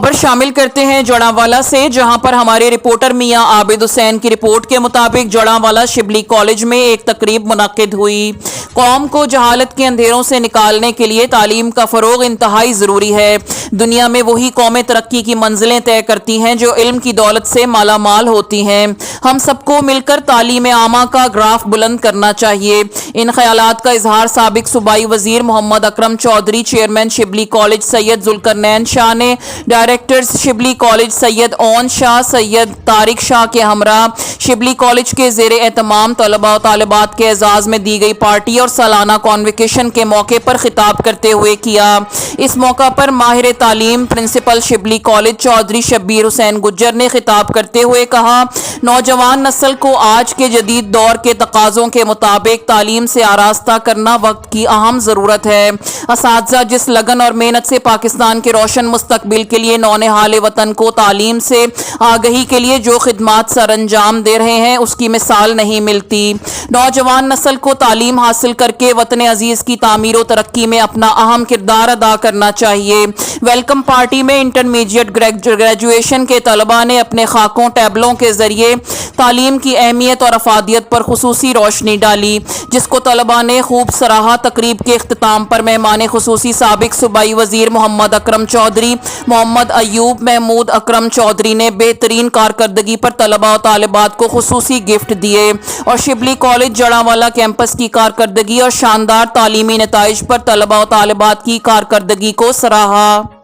खबर शामिल करते हैं जड़ावाला से, जहां पर हमारे रिपोर्टर मियां आबिद हुसैन की रिपोर्ट के मुताबिक जड़ावाला शिबली कॉलेज में एक तकरीब मुनक्किद हुई। कौम को जहालत के अंधेरों से निकालने के लिए तालीम का फरोग इंतहाई ज़रूरी है। दुनिया में वही कौमें तरक्की की मंजिलें तय करती हैं जो इल्म की दौलत से माला माल होती हैं। हम सबको मिलकर तालीम आमा का ग्राफ बुलंद करना चाहिए। इन ख्यालात का इजहार साबिक सूबाई वजीर मोहम्मद अकरम चौधरी, चेयरमैन शिबली कॉलेज सैयद जुल्करनैन शाह ने directors Shibli college Syed own Shah, Syed Tariq Shah के हमरा शिबली कॉलेज के जेर एहतमाम तलबा और तालिबात के एजाज में दी गई पार्टी और सालाना कॉन्वोकेशन के मौके पर खिताब करते हुए किया। इस मौका पर माहिर तालीम प्रिंसिपल शिबली कॉलेज चौधरी शब्बीर हुसैन गुज्जर ने खिताब करते हुए कहा, नौजवान नस्ल को आज के जदीद दौर के तकाज़ों के मुताबिक तालीम से आरास्ता करना वक्त की अहम ज़रूरत है। असातिज़ा जिस लगन और मेहनत से पाकिस्तान के रोशन मुस्तकबिल के लिए नौनिहाल वतन को तालीम से आगही के लिए जो खिदमात सर अंजाम दे रहे हैं उसकी मिसाल नहीं मिलती। नौजवान नस्ल को तालीम हासिल करके वतन अजीज की तामीर और तरक्की में अपना अहम किरदार अदा करना चाहिए। वेलकम पार्टी में इंटरमीडिएट ग्रेजुएशन के तलबा ने अपने खाकों टैबलों के जरिए तालीम की अहमियत और अफादियत पर खुसूसी रोशनी डाली, जिसको तलबा ने खूब सराहा। तकरीब के इख्तिताम पर मेहमान खुसूसी साबिक सूबाई वजीर मोहम्मद अकरम चौधरी, मोहम्मद अयूब महमूद अकरम चौधरी ने बेहतरीन कारकर्दगी पर तलबा और तालिबात को खुसूसी गिफ्ट दिए और शिबली कॉलेज जड़ावाला कैंपस की कारकर्दगी और शानदार तालीमी नताइज पर तलबा और तालिबात की कारकर्दगी को सराहा।